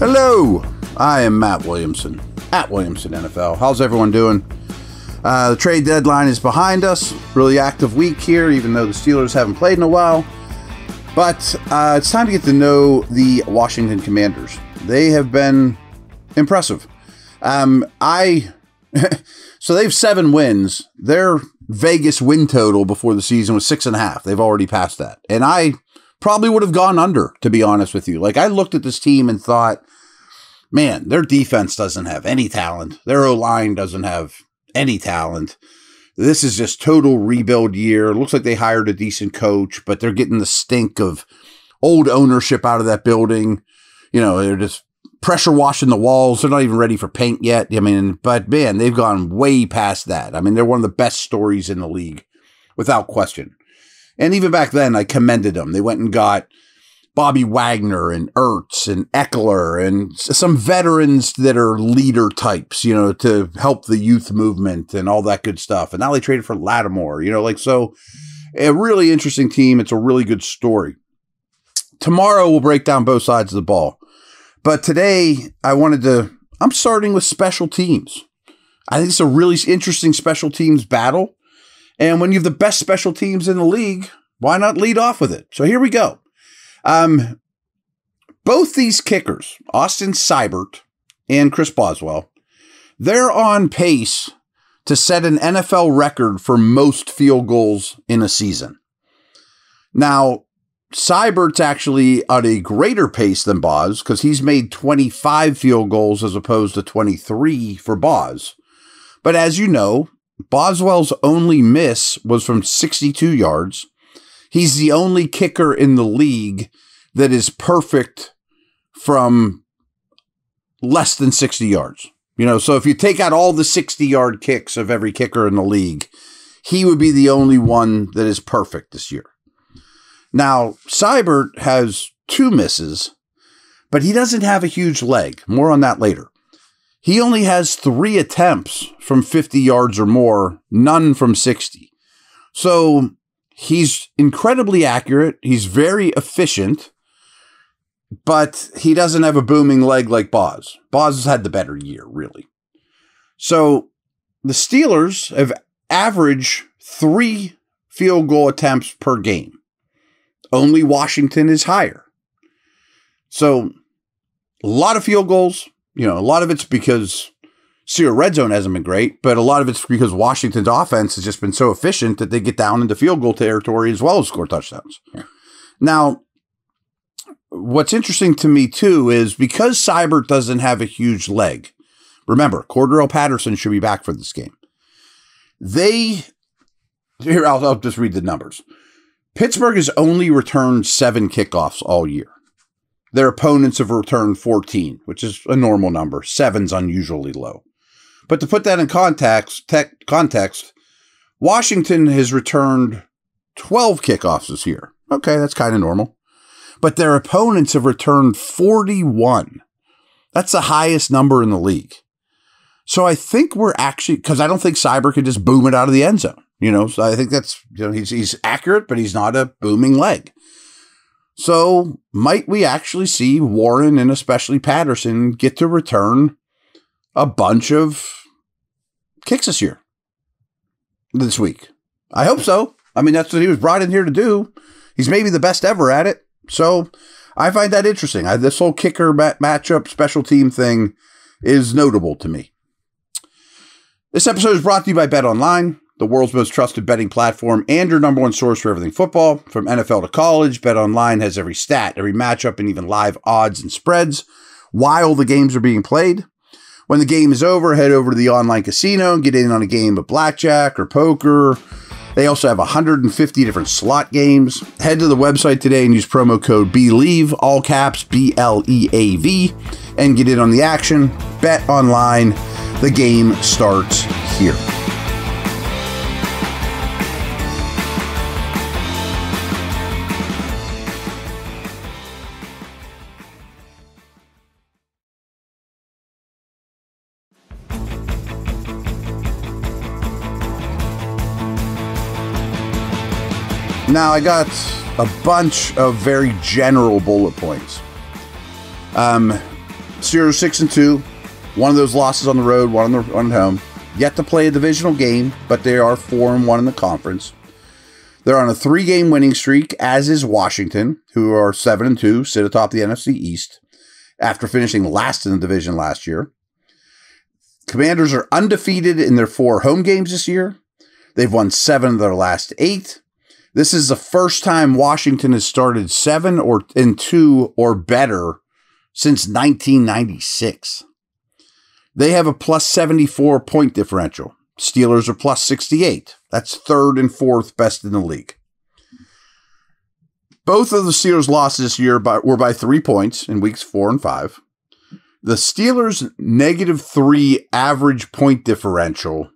Hello, I am Matt Williamson, at Williamson NFL. How's everyone doing? The trade deadline is behind us. Really active week here, even though the Steelers haven't played in a while. But it's time to get to know the Washington Commanders. They have been impressive. So they have 7 wins. Their Vegas win total before the season was 6.5. They've already passed that. And I probably would have gone under, to be honest with you. Like, I looked at this team and thought, man, their defense doesn't have any talent. Their O-line doesn't have any talent. This is just total rebuild year. It looks like they hired a decent coach, but they're getting the stink of old ownership out of that building. You know, they're just pressure washing the walls. They're not even ready for paint yet. I mean, but man, they've gone way past that. I mean, they're one of the best stories in the league, without question. And even back then, I commended them. They went and got Bobby Wagner and Ertz and Eckler and some veterans that are leader types, you know, to help the youth movement and all that good stuff. And now they traded for Lattimore, you know, like, so a really interesting team. It's a really good story. Tomorrow we'll break down both sides of the ball. But today I'm starting with special teams. I think it's a really interesting special teams battle. And when you have the best special teams in the league, why not lead off with it? So here we go. Both these kickers, Austin Seibert and Chris Boswell, they're on pace to set an NFL record for most field goals in a season. Now, Seibert's actually at a greater pace than Boz because he's made 25 field goals as opposed to 23 for Boz. But as you know, Boswell's only miss was from 62 yards. He's the only kicker in the league that is perfect from less than 60 yards. You know, so if you take out all the 60-yard kicks of every kicker in the league, he would be the only one that is perfect this year. Now, Seibert has 2 misses, but he doesn't have a huge leg. More on that later. He only has 3 attempts from 50 yards or more, none from 60. So he's incredibly accurate. He's very efficient, but he doesn't have a booming leg like Boz. Boz has had the better year, really. So the Steelers have averaged 3 field goal attempts per game. Only Washington is higher. So a lot of field goals. You know, a lot of it's because Steelers red zone hasn't been great, but a lot of it's because Washington's offense has just been so efficient that they get down into field goal territory as well as score touchdowns. Yeah. Now, what's interesting to me too is because Seibert doesn't have a huge leg. Remember, Cordell Patterson should be back for this game. I'll just read the numbers. Pittsburgh has only returned 7 kickoffs all year. Their opponents have returned 14, which is a normal number. 7's unusually low. But to put that in context, Washington has returned 12 kickoffs this year. Okay, that's kind of normal. But their opponents have returned 41. That's the highest number in the league. So I think we're actually, because I don't think Seibert could just boom it out of the end zone. You know, so I think that's, you know, he's accurate, but he's not a booming leg. So might we actually see Warren and especially Patterson get to return a bunch of kicks this week? I hope so. I mean, that's what he was brought in here to do. He's maybe the best ever at it. So I find that interesting. This whole kicker matchup special team thing is notable to me. This episode is brought to you by BetOnline, the world's most trusted betting platform and your number one source for everything football. From NFL to college, BetOnline has every stat, every matchup, and even live odds and spreads while the games are being played. When the game is over, head over to the online casino and get in on a game of blackjack or poker. They also have 150 different slot games. Head to the website today and use promo code BELIEVE, all caps BLEAV, and get in on the action. BetOnline, the game starts here. Now, I got a bunch of very general bullet points. Steelers 6-2. One of those losses on the road, one on home. Yet to play a divisional game, but they are 4-1 in the conference. They're on a 3-game winning streak, as is Washington, who are 7-2, sit atop the NFC East, after finishing last in the division last year. Commanders are undefeated in their 4 home games this year. They've won 7 of their last 8. This is the first time Washington has started 7-2 or better since 1996. They have a plus 74 point differential. Steelers are plus 68. That's 3rd and 4th best in the league. Both of the Steelers' losses this year were by 3 points in weeks 4 and 5. The Steelers' -3 average point differential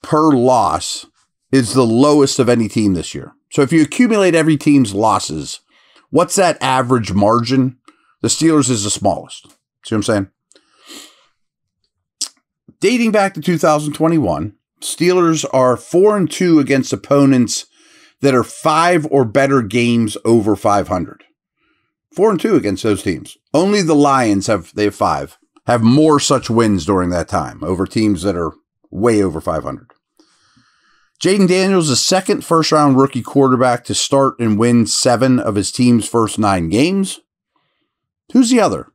per loss is the lowest of any team this year. So if you accumulate every team's losses, what's that average margin? The Steelers is the smallest. See what I'm saying? Dating back to 2021, Steelers are 4-2 against opponents that are 5 or better games over 500. 4-2 against those teams. Only the Lions have 5, have more such wins during that time over teams that are way over 500. Jaden Daniels, the second first-round rookie quarterback to start and win 7 of his team's first 9 games. Who's the other?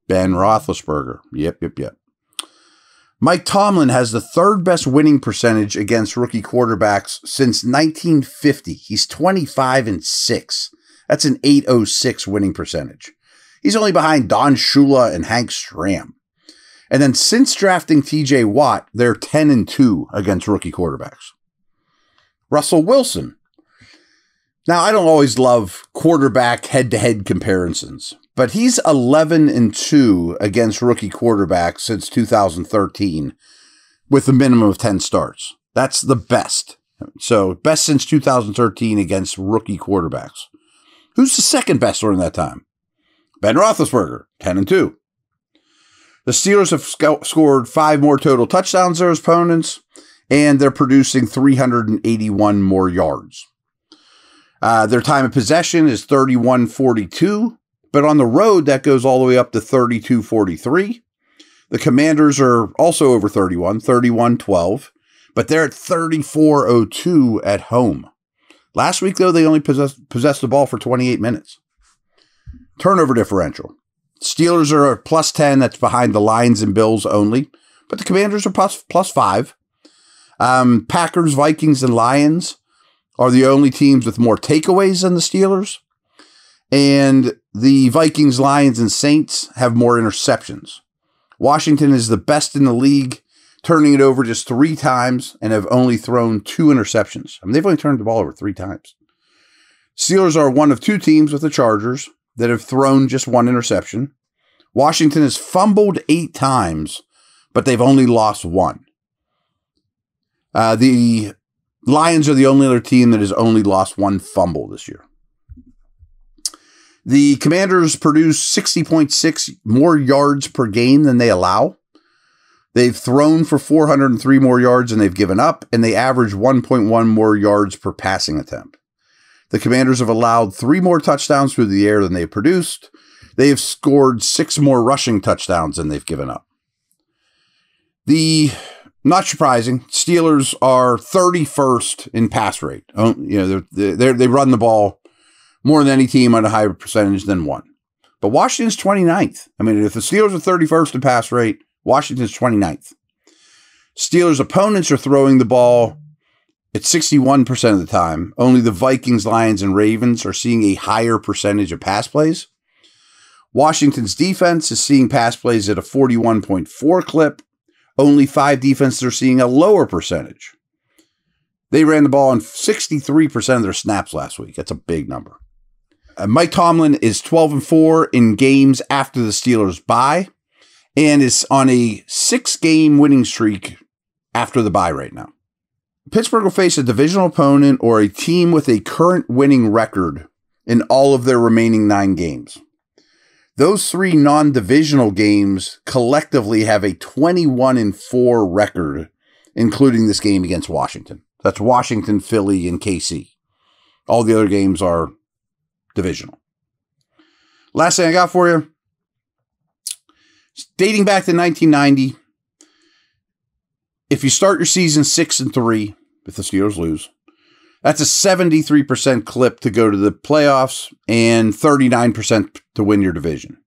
Ben Roethlisberger. Yep. Mike Tomlin has the 3rd best winning percentage against rookie quarterbacks since 1950. He's 25-6. That's an .806 winning percentage. He's only behind Don Shula and Hank Stram. And then since drafting TJ Watt, they're 10-2 against rookie quarterbacks. Russell Wilson. Now, I don't always love quarterback head-to-head comparisons, but he's 11-2 against rookie quarterbacks since 2013 with a minimum of 10 starts. That's the best. So, best since 2013 against rookie quarterbacks. Who's the second best during that time? Ben Roethlisberger, 10-2. The Steelers have scored 5 more total touchdowns than their opponents, and they're producing 381 more yards. Their time of possession is 31-42, but on the road, that goes all the way up to 32-43. The Commanders are also over 31-12, but they're at 34-02 at home. Last week, though, they only possessed the ball for 28 minutes. Turnover differential. Steelers are a plus 10. That's behind the Lions and Bills only, but the Commanders are plus 5. Packers, Vikings, and Lions are the only teams with more takeaways than the Steelers. And the Vikings, Lions, and Saints have more interceptions. Washington is the best in the league, turning it over just 3 times and have only thrown 2 interceptions. I mean, they've only turned the ball over 3 times. Steelers are one of 2 teams with the Chargers that have thrown just 1 interception. Washington has fumbled 8 times, but they've only lost 1. The Lions are the only other team that has only lost 1 fumble this year. The Commanders produce 60.6 more yards per game than they allow. They've thrown for 403 more yards than they've given up, and they average 1.1 more yards per passing attempt. The Commanders have allowed 3 more touchdowns through the air than they've produced. They have scored 6 more rushing touchdowns than they've given up. Not surprising, Steelers are 31st in pass rate. They run the ball more than any team on a higher percentage than 1. But Washington's 29th. I mean, if the Steelers are 31st in pass rate, Washington's 29th. Steelers' opponents are throwing the ball at 61% of the time. Only the Vikings, Lions, and Ravens are seeing a higher percentage of pass plays. Washington's defense is seeing pass plays at a 41.4 clip. Only 5 defenses are seeing a lower percentage. They ran the ball on 63% of their snaps last week. That's a big number. Mike Tomlin is 12-4 in games after the Steelers bye and is on a 6-game winning streak after the bye right now. Pittsburgh will face a divisional opponent or a team with a current winning record in all of their remaining 9 games. Those 3 non-divisional games collectively have a 21-4 record, including this game against Washington. That's Washington, Philly, and KC. All the other games are divisional. Last thing I got for you. Dating back to 1990, if you start your season 6-3, if the Steelers lose, that's a 73% clip to go to the playoffs and 39% to win your division.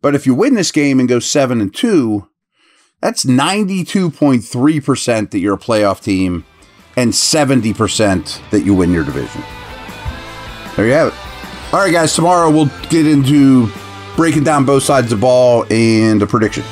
But if you win this game and go 7-2, that's 92.3% that you're a playoff team and 70% that you win your division. There you have it. All right, guys, tomorrow we'll get into breaking down both sides of the ball and a prediction.